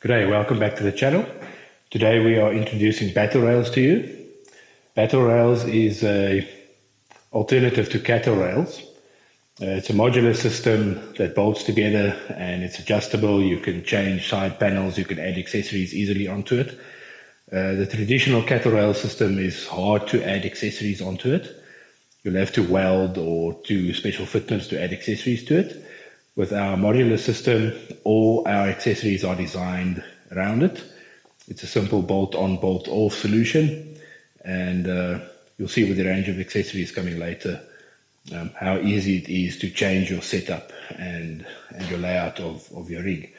G'day, welcome back to the channel. Today we are introducing Battlerails to you. Battlerails is an alternative to Cattlerails. It's a modular system that bolts together and it's adjustable. You can change side panels, you can add accessories easily onto it. The traditional Battlerail system is hard to add accessories onto it. You'll have to weld or do special fitments to add accessories to it. With our modular system, all our accessories are designed around it. It's a simple bolt-on, bolt-off solution, and you'll see with the range of accessories coming later how easy it is to change your setup and your layout of your rig.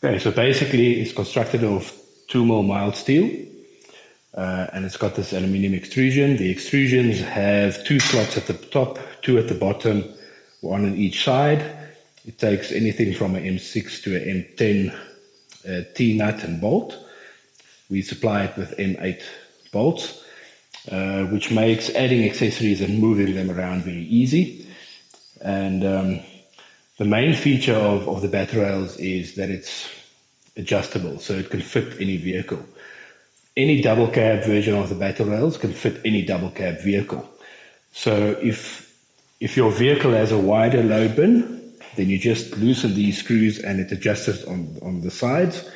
Okay, so basically it's constructed of 2mm mild steel, and it's got this aluminium extrusion. The extrusions have 2 slots at the top, 2 at the bottom, 1 on each side. It takes anything from an M6 to an M10 T-nut and bolt. We supply it with M8 bolts, which makes adding accessories and moving them around very easy. And the main feature of the Battlerails is that it's adjustable, so it can fit any vehicle. Any double cab version of the Battlerails can fit any double cab vehicle. So if your vehicle has a wider load bin, then you just loosen these screws and it adjusts on the sides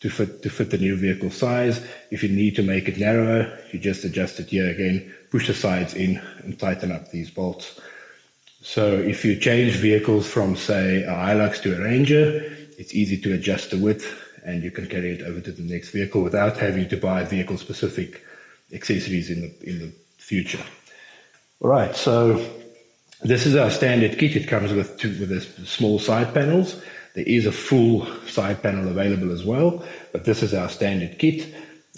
to fit the new vehicle size. If you need to make it narrower, you just adjust it here again, push the sides in and tighten up these bolts. So if you change vehicles from, say, a Hilux to a Ranger, it's easy to adjust the width and you can carry it over to the next vehicle without having to buy vehicle-specific accessories in the future. All right, so this is our standard kit. It comes with the small side panels. There is a full side panel available as well, but this is our standard kit.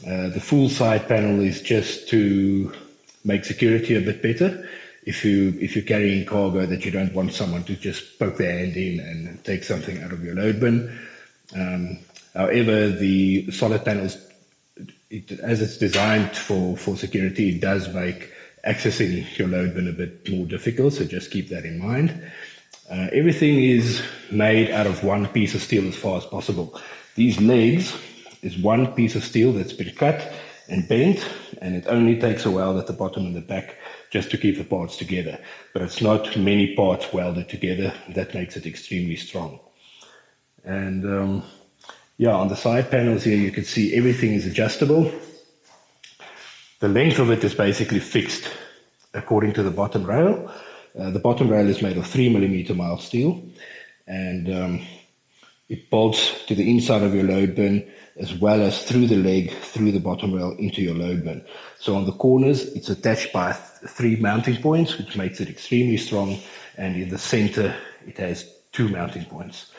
The full side panel is just to make security a bit better. If you're carrying cargo that you don't want someone to just poke their hand in and take something out of your load bin. However, the solid panels, as it's designed for security, it does make accessing your load bin a bit more difficult, so just keep that in mind. Everything is made out of one piece of steel as far as possible. These legs is one piece of steel that's been cut and bent, and it only takes a weld at the bottom and the back just to keep the parts together. But it's not many parts welded together. That makes it extremely strong. And yeah, on the side panels here you can see everything is adjustable. The length of it is basically fixed according to the bottom rail. The bottom rail is made of 3mm mild steel, and it bolts to the inside of your load bin as well as through the leg, through the bottom rail into your load bin. So on the corners, it's attached by 3 mounting points, which makes it extremely strong, and in the center, it has 2 mounting points.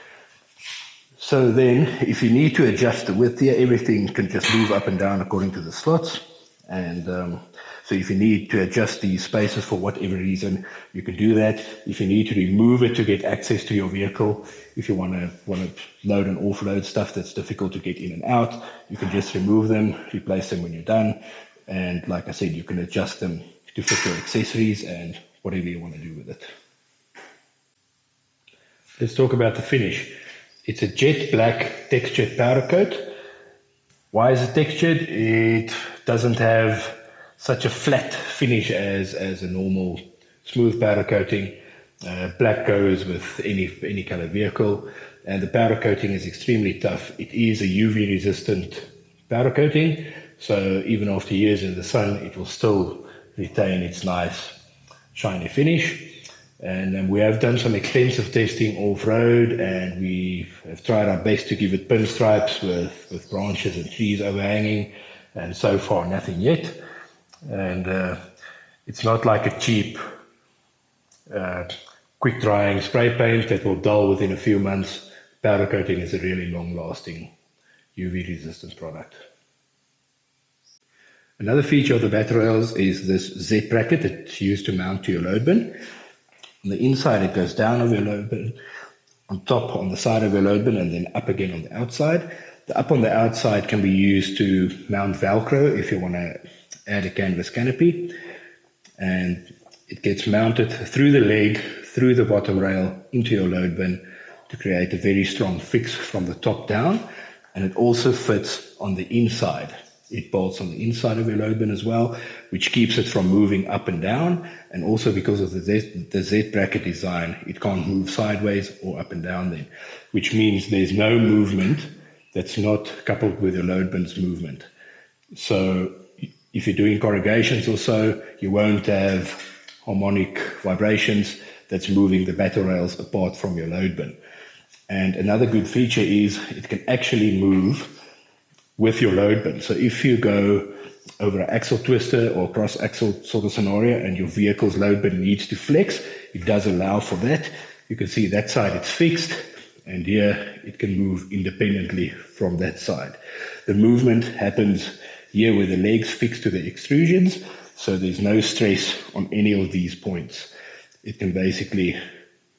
So then, if you need to adjust the width here, everything can just move up and down according to the slots. And so if you need to adjust these spaces for whatever reason, you can do that. If you need to remove it to get access to your vehicle, if you want to load and offload stuff that's difficult to get in and out, you can just remove them, replace them when you're done. And like I said, you can adjust them to fit your accessories and whatever you want to do with it. Let's talk about the finish. It's a jet black textured powder coat. Why is it textured? It doesn't have such a flat finish as a normal smooth powder coating. Black goes with any color vehicle, and the powder coating is extremely tough. It is a UV resistant powder coating, so even after years in the sun, it will still retain its nice shiny finish. And we have done some extensive testing off-road, and we have tried our best to give it pinstripes with branches and trees overhanging, and so far nothing yet. And it's not like a cheap quick drying spray paint that will dull within a few months. Powder coating is a really long-lasting UV resistant product. Another feature of the Battlerails is this Z bracket that's used to mount to your load bin. On the inside, it goes down of your load bin, on top on the side of your load bin, and then up again on the outside. The up on the outside can be used to mount Velcro if you want to add a canvas canopy. And it gets mounted through the leg, through the bottom rail, into your load bin to create a very strong fix from the top down. and it also fits on the inside. It bolts on the inside of your load bin as well, which keeps it from moving up and down. And also because of the Z bracket design, it can't move sideways or up and down then, which means there's no movement that's not coupled with your load bin's movement. So if you're doing corrugations or so, you won't have harmonic vibrations that's moving the battle rails apart from your load bin. And another good feature is it can actually move with your load bin. So if you go over an axle twister or cross axle sort of scenario and your vehicle's load bin needs to flex, it does allow for that. You can see that side it's fixed, and here it can move independently from that side. The movement happens here where the legs fix to the extrusions, so there's no stress on any of these points. It can basically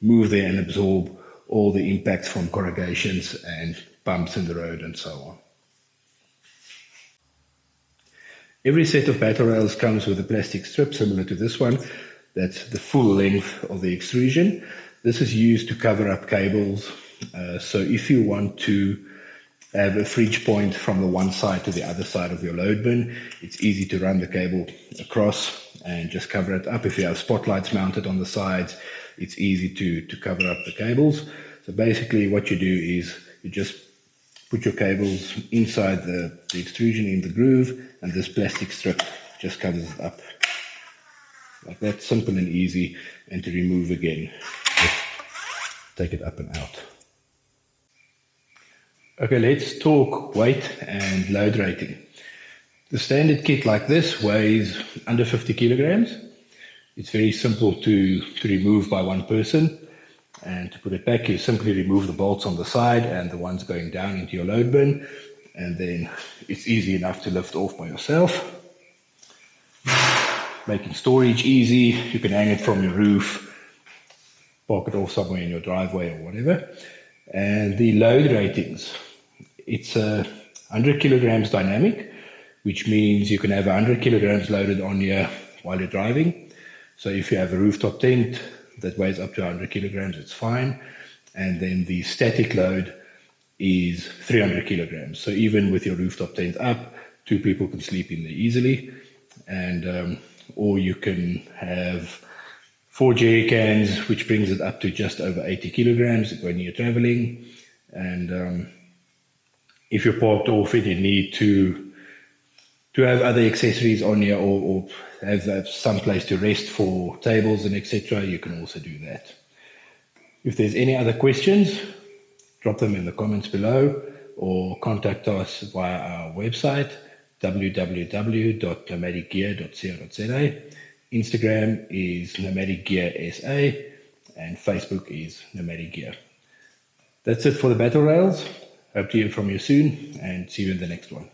move there and absorb all the impacts from corrugations and bumps in the road and so on. Every set of battle rails comes with a plastic strip similar to this one. That's the full length of the extrusion. This is used to cover up cables. So if you want to have a fridge point from the one side to the other side of your load bin, it's easy to run the cable across and just cover it up. If you have spotlights mounted on the sides, it's easy to cover up the cables. So basically what you do is you just put your cables inside the extrusion in the groove, and this plastic strip just covers it up. Like that, simple and easy, and to remove again, just take it up and out. Okay, let's talk weight and load rating. The standard kit like this weighs under 50 kilograms. It's very simple to remove by one person. And to put it back, you simply remove the bolts on the side and the ones going down into your load bin, and then it's easy enough to lift off by yourself. Making storage easy, you can hang it from your roof, park it off somewhere in your driveway or whatever. And the load ratings, it's 100 kilograms dynamic, which means you can have 100 kilograms loaded on here while you're driving. So if you have a rooftop tent that weighs up to 100 kilograms, it's fine. And then the static load is 300 kilograms. So even with your rooftop tent up, 2 people can sleep in there easily. And or you can have 4 jerry cans, which brings it up to just over 80 kilograms when you're traveling. And if you're parked off and you need to have other accessories on here, or have some place to rest for tables and etc., you can also do that. If there's any other questions, drop them in the comments below or contact us via our website www.nomadicgear.co.za. Instagram is Nomadic Gear SA and Facebook is Nomadic Gear. That's it for the battle rails. Hope to hear from you soon and see you in the next one.